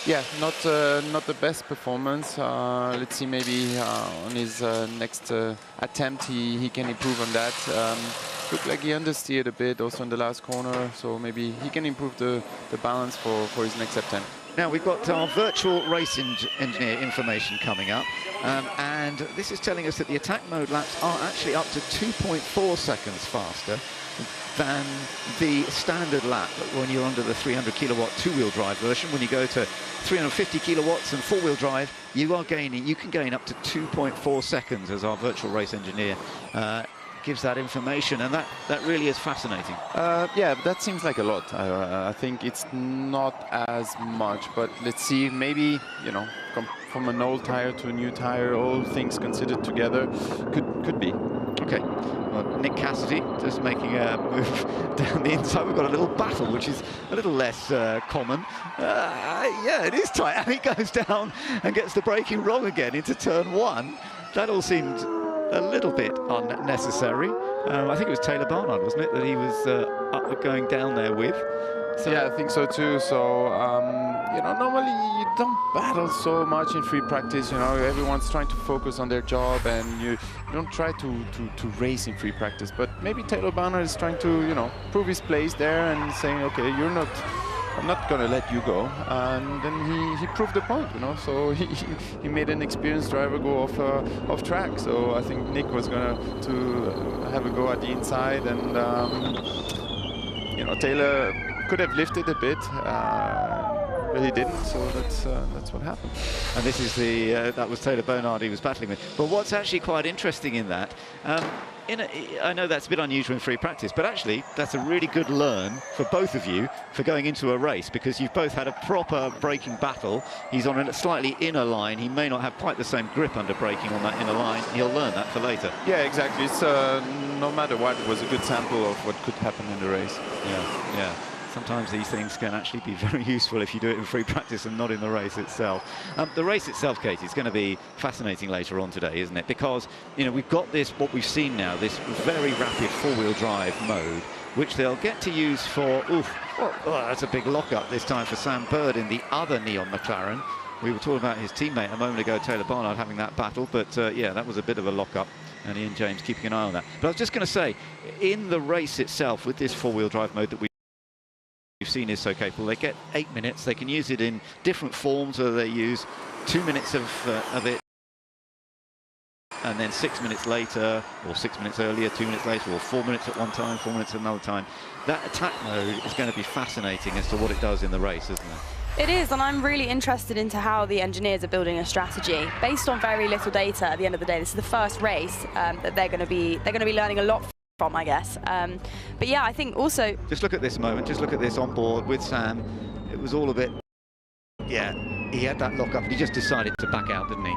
S5: yeah, not the best performance. Let's see, maybe on his next attempt he can improve on that. Looked like he understeered a bit also in the last corner, so maybe he can improve the balance for his next attempt.
S3: Now we've got our virtual race engineer information coming up, and this is telling us that the attack mode laps are actually up to 2.4 seconds faster than the standard lap when you're under the 300 kilowatt 2-wheel drive version. When you go to 350 kilowatts and 4-wheel drive, you can gain up to 2.4 seconds, as our virtual race engineer gives that information, and that really is fascinating.
S5: Yeah, that seems like a lot. I think it's not as much, but let's see, maybe, you know, from an old tire to a new tire, all things considered together, could be.
S3: Okay, well, Nick Cassidy just making a move down the inside. We've got a little battle, which is a little less common. Yeah, it is tight. And he goes down and gets the braking wrong again into turn 1. That all seemed a little bit unnecessary. I think it was Taylor Barnard, wasn't it, that he was going down there with? So
S5: yeah, I think so too. So you know, normally you don't battle so much in free practice. You know, everyone's trying to focus on their job, and you don't try to race in free practice. But maybe Taylor Barnard is trying to, you know, prove his place there and saying, okay, I'm not going to let you go. And then he proved the point, you know. So he made an experienced driver go off track. So I think Nick was going to have a go at the inside, and you know, Taylor could have lifted a bit, but he didn't. So that's what happened.
S3: And this is that was Taylor Barnard he was battling with. But what's actually quite interesting in that, I know that's a bit unusual in free practice, but actually that's a really good learn for both of you for going into a race, because you've both had a proper braking battle. He's on a slightly inner line. He may not have quite the same grip under braking on that inner line. He'll learn that for later.
S5: Yeah, exactly. It's no matter what, it was a good sample of what could happen in the race.
S3: Yeah, yeah. Sometimes these things can actually be very useful if you do it in free practice and not in the race itself. The race itself, Katie, is going to be fascinating later on today, isn't it? Because, you know, we've got this, what we've seen now, this very rapid 4-wheel drive mode, which they'll get to use for, that's a big lockup this time for Sam Bird in the other Neon McLaren. We were talking about his teammate a moment ago, Taylor Barnard, having that battle, but yeah, that was a bit of a lock-up, and Ian James keeping an eye on that. But I was just going to say, in the race itself, with this four-wheel drive mode that we've seen is so capable, they get 8 minutes. They can use it in different forms, whether they use 2 minutes of it, and then 6 minutes later, or 6 minutes earlier, 2 minutes later, or 4 minutes at one time, 4 minutes at another time. That attack mode is going to be fascinating as to what it does in the race, isn't it?
S4: It is, and I'm really interested into how the engineers are building a strategy based on very little data. At the end of the day, this is the first race that they're going to be learning a lot from, I guess. But yeah, I think also
S3: just look at this moment. Just look at this on board with Sam. It was all a bit, yeah. He had that lock up, and he just decided to back out, didn't he?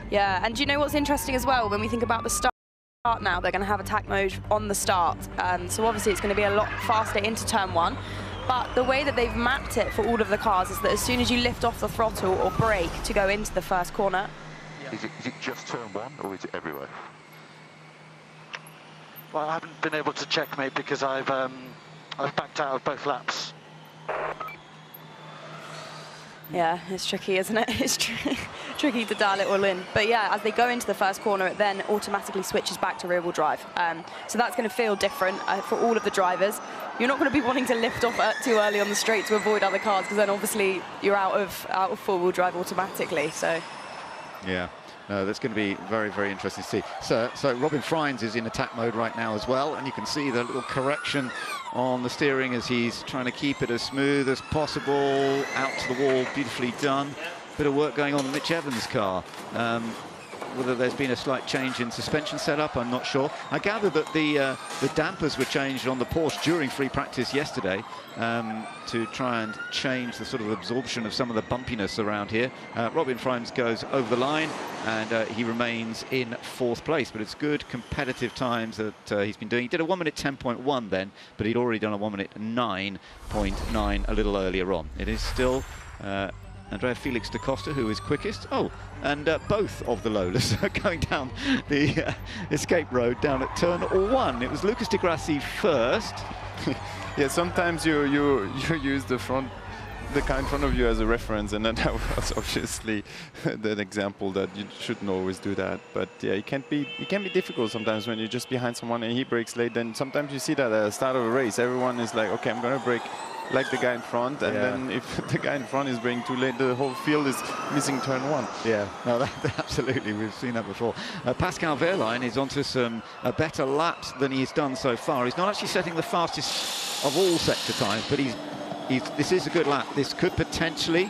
S4: Yeah, and do you know what's interesting as well? When we think about the start now, they're going to have attack mode on the start. So obviously it's going to be a lot faster into turn one. But the way that they've mapped it for all of the cars is that as soon as you lift off the throttle or brake to go into the first corner.
S6: Is it just turn one, or is it everywhere?
S11: Well, I haven't been able to check, mate, because I've backed out of both laps.
S4: Yeah, it's tricky, isn't it? It's tricky to dial it all in. But yeah, as they go into the first corner, it then automatically switches back to rear-wheel drive. So that's going to feel different for all of the drivers. You're not going to be wanting to lift off too early on the straight to avoid other cars, because then obviously you're out of four-wheel drive automatically. So
S3: yeah. No, that's going to be very, very interesting to see. So Robin Friends is in attack mode right now as well, and you can see the little correction on the steering as he's trying to keep it as smooth as possible, out to the wall, beautifully done. Bit of work going on in Mitch Evans' car. Whether there's been a slight change in suspension setup, I'm not sure. I gather that the dampers were changed on the Porsche during free practice yesterday to try and change the sort of absorption of some of the bumpiness around here. Robin Friends goes over the line, and he remains in 4th place, but it's good competitive times that he's been doing. He did a 1 minute 10.1 then, but he'd already done a 1 minute 9.9 a little earlier on. It is still Andrea Felix da Costa, who is quickest. Oh, and both of the Lolas are going down the escape road down at turn 1. It was Lucas Di Grassi first.
S5: Yeah, sometimes you use the car in front of you as a reference, and then that was obviously that example that you shouldn't always do that. But yeah, it can be difficult sometimes when you're just behind someone and he brakes late. Then sometimes you see that at the start of a race, everyone is like, okay, I'm going to brake like the guy in front, and then if the guy in front is braking too late, the whole field is missing turn 1.
S3: Yeah, no, absolutely, we've seen that before. Pascal Wehrlein is onto some better laps than he's done so far. He's not actually setting the fastest of all sector times, but this is a good lap. This could potentially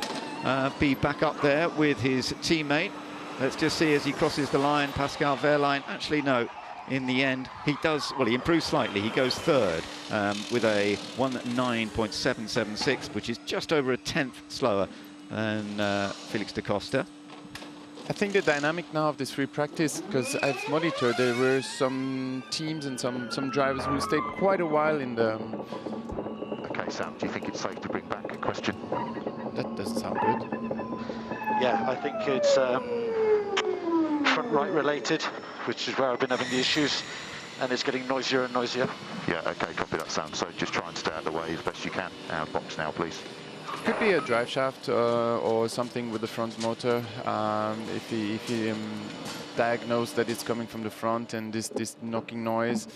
S3: be back up there with his teammate. Let's just see as he crosses the line. Pascal Wehrlein, actually no. In the end, he does, well, he improves slightly. He goes 3rd with a 1:09.776, which is just over a 10th slower than Felix da Costa.
S5: I think the dynamic now of this free practice, because I've monitored, there were some teams and some drivers who stayed quite a while in the...
S6: Okay, Sam, do you think it's safe to bring back a question?
S5: That doesn't sound good.
S11: Yeah, I think it's front right related, which is where I've been having the issues, and it's getting noisier and noisier.
S6: Yeah, okay, copy that, Sam. So just try and stay out of the way as best you can. Out of box now, please.
S5: Could be a drive shaft or something with the front motor. If he diagnosed that it's coming from the front and this knocking noise.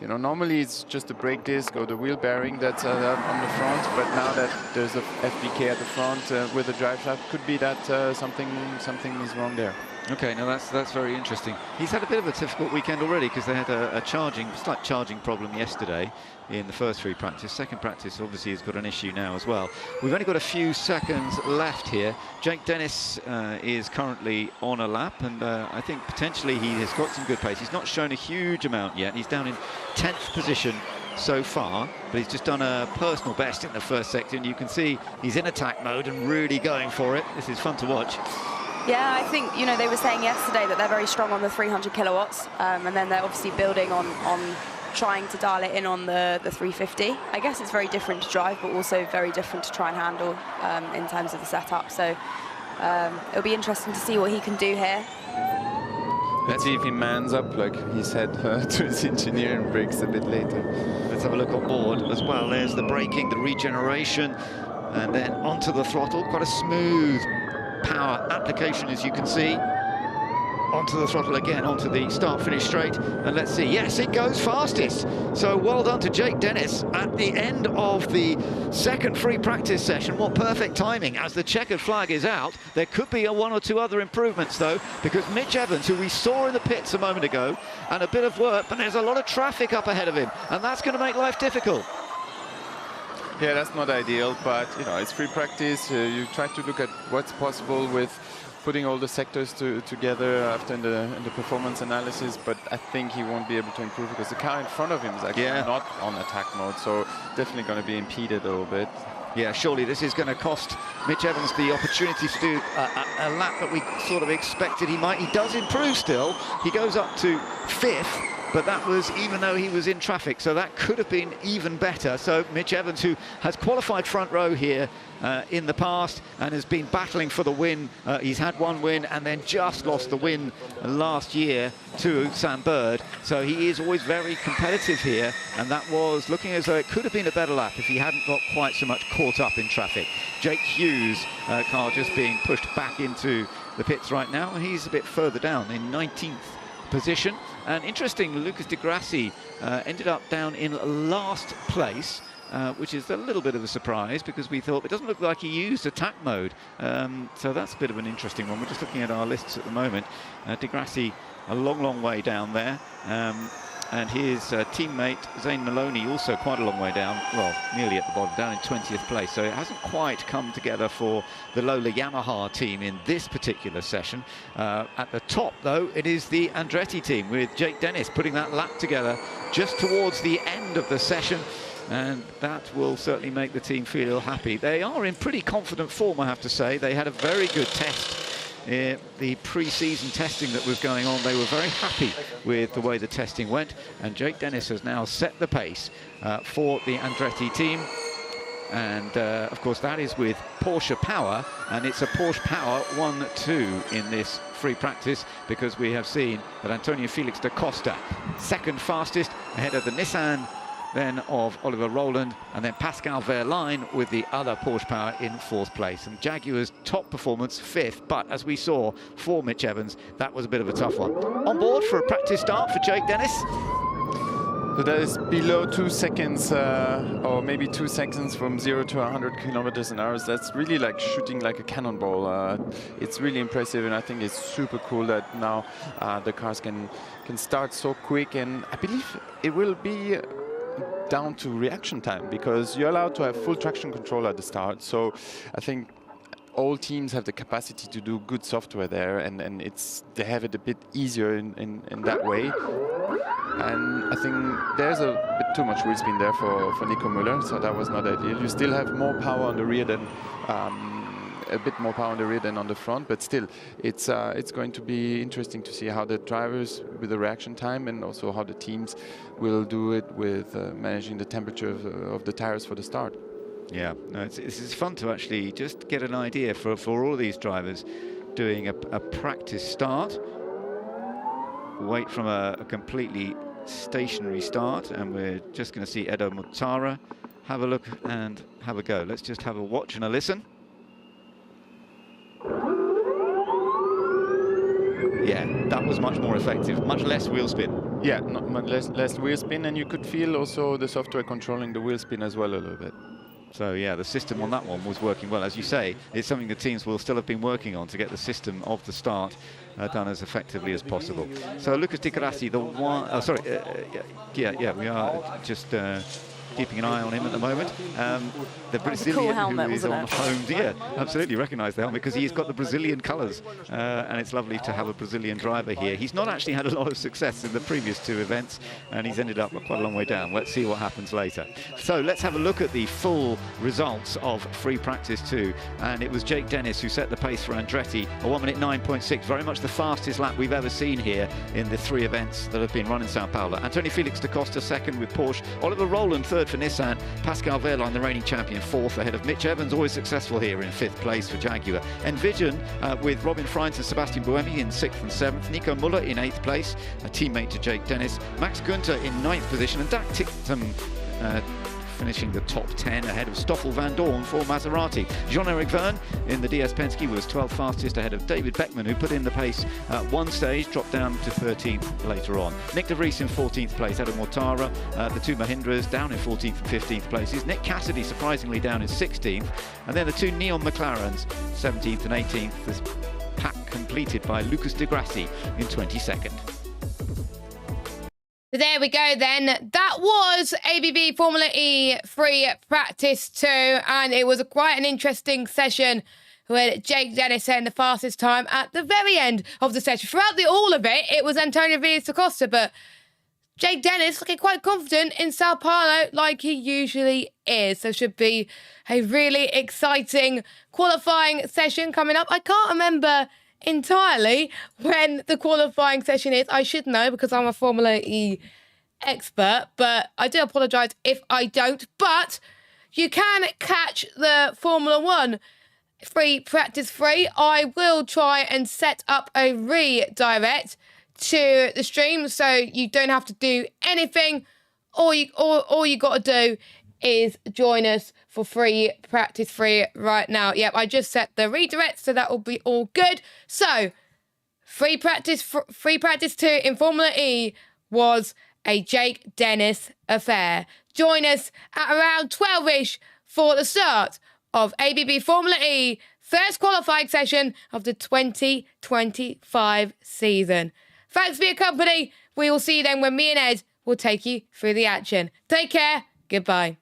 S5: You know, normally it's just the brake disc or the wheel bearing that's on the front, but now that there's a FBK at the front with a drive shaft, could be that something is wrong there.
S3: Okay, now that's very interesting. He's had a bit of a difficult weekend already because they had a slight charging problem yesterday in the first free practice. Second practice obviously has got an issue now as well. We've only got a few seconds left here. Jake Dennis is currently on a lap, and I think potentially he has got some good pace. He's not shown a huge amount yet. He's down in 10th position so far, but he's just done a personal best in the first sector, and you can see he's in attack mode and really going for it. This is fun to watch.
S4: Yeah, I think, you know, they were saying yesterday that they're very strong on the 300 kilowatts, and then they're obviously building on trying to dial it in on the 350. I guess it's very different to drive, but also very different to try and handle in terms of the setup. So it'll be interesting to see what he can do here.
S5: Let's see if he mans up, like he said to his engineer, and brakes a bit later.
S3: Let's have a look on board as well. There's the braking, the regeneration, and then onto the throttle. Quite a smooth power application, as you can see. Onto the throttle again, onto the start-finish straight, and let's see. Yes, it goes fastest. So well done to Jake Dennis at the end of the second free practice session. What perfect timing as the checkered flag is out. There could be one or two other improvements though, because Mitch Evans, who we saw in the pits a moment ago, and a bit of work, but there's a lot of traffic up ahead of him, and that's going to make life difficult.
S5: Yeah, that's not ideal, but you know, it's free practice. You try to look at what's possible with putting all the sectors together after in the performance analysis, but I think he won't be able to improve because the car in front of him is actually not on attack mode, so definitely going to be impeded a little bit.
S3: Yeah, surely this is going to cost Mitch Evans the opportunity to do a lap that we sort of expected he might. He does improve still. He goes up to 5th. But that was even though he was in traffic, so that could have been even better. So Mitch Evans, who has qualified front row here in the past and has been battling for the win. He's had one win and then just lost the win last year to Sam Bird. So he is always very competitive here, and that was looking as though it could have been a better lap if he hadn't got quite so much caught up in traffic. Jake Hughes' car just being pushed back into the pits right now. He's a bit further down in 19th position. And interesting, Lucas Di Grassi ended up down in last place, which is a little bit of a surprise because we thought it doesn't look like he used attack mode. So that's a bit of an interesting one. We're just looking at our lists at the moment. Di Grassi a long way down there. And his teammate, Zane Maloney, also quite a long way down, well, nearly at the bottom, down in 20th place. So it hasn't quite come together for the Lola Yamaha team in this particular session. At the top, though, it is the Andretti team with Jake Dennis putting that lap together just towards the end of the session. And that will certainly make the team feel happy. They are in pretty confident form, I have to say. They had a very good test. The pre-season testing that was going on, they were very happy with the way the testing went, and Jake Dennis has now set the pace for the Andretti team, and of course that is with Porsche Power, and it's a Porsche Power 1-2 in this free practice, because we have seen that Antonio Felix da Costa, second fastest ahead of the Nissan, then of Oliver Rowland, and then Pascal Wehrlein with the other Porsche Power in 4th place. And Jaguar's top performance 5th, but as we saw for Mitch Evans, that was a bit of a tough one. On board for a practice start for Jake Dennis.
S5: So that is below 2 seconds, or maybe 2 seconds from 0 to 100 kilometers an hour. That's really like shooting like a cannonball. It's really impressive, and I think it's super cool that now the cars can start so quick, and I believe it will be down to reaction time, because you're allowed to have full traction control at the start. So I think all teams have the capacity to do good software there, and they have it a bit easier in that way. And I think there's a bit too much wheel spin there for Nico Müller, so that was not ideal. You still have more power on the rear than a bit more power on the rear than on the front, but still it's going to be interesting to see how the drivers with the reaction time, and also how the teams will do it with managing the temperature of the tires for the start.
S3: Yeah, no, it's fun to actually just get an idea for all of these drivers doing a practice start, wait from a completely stationary start, and we're just going to see Edo Mutara have a look and have a go. Let's just have a watch and a listen. Yeah, that was much more effective, much less wheel spin.
S5: Yeah, much less wheel spin, and you could feel also the software controlling the wheel spin as well a little bit.
S3: So yeah, the system on that one was working well. As you say, it's something the teams will still have been working on to get the system of the start done as effectively as possible. So Lucas Di Grassi, the one, we are just keeping an eye on him at the moment. The Brazilian
S4: cool helmet,
S3: who is on home, yeah, absolutely recognise the helmet, because he's got the Brazilian colours, and it's lovely to have a Brazilian driver here. He's not actually had a lot of success in the previous 2 events, and he's ended up quite a long way down. Let's see what happens later. So let's have a look at the full results of free practice 2, and it was Jake Dennis who set the pace for Andretti, a 1 minute 9.6, very much the fastest lap we've ever seen here in the 3 events that have been run in Sao Paulo. Antonio Felix da Costa second with Porsche, Oliver Rowland third for Nissan, Pascal Wehrlein, the reigning champion, 4th ahead of Mitch Evans, always successful here in 5th place for Jaguar. Envision with Robin Freins and Sebastian Buemi in 6th and 7th, Nico Müller in 8th place, a teammate to Jake Dennis, Max Günther in 9th position, and Dak Ticktum finishing the top 10 ahead of Stoffel van Dorn for Maserati. Jean-Eric Verne in the DS Penske was 12th fastest ahead of David Beckman, who put in the pace at one stage, dropped down to 13th later on. Nick de Vries in 14th place, Adam Mortara, the two Mahindras down in 14th and 15th places. Nick Cassidy surprisingly down in 16th, and then the two Neon McLarens 17th and 18th. This pack completed by Lucas de Grassi in 22nd.
S2: There we go then. That was ABB Formula E free practice 2, and it was quite an interesting session with Jake Dennis saying the fastest time at the very end of the session. Throughout all of it, it was Antonio Villas-Acosta, but Jake Dennis looking quite confident in Sao Paulo like he usually is. So should be a really exciting qualifying session coming up. I can't remember entirely when the qualifying session is. I should know because I'm a Formula E expert, but I do apologise if I don't. But you can catch the Formula 1 free practice 3. I will try and set up a redirect to the stream so you don't have to do anything. All you got to do is join us for free practice 3 right now. Yep, I just set the redirect, so that will be all good. So free practice 2 in Formula E was a Jake Dennis affair. Join us at around 12ish for the start of ABB Formula E first qualifying session of the 2025 season. Thanks for your company. We will see you then when me and Ed will take you through the action. Take care. Goodbye.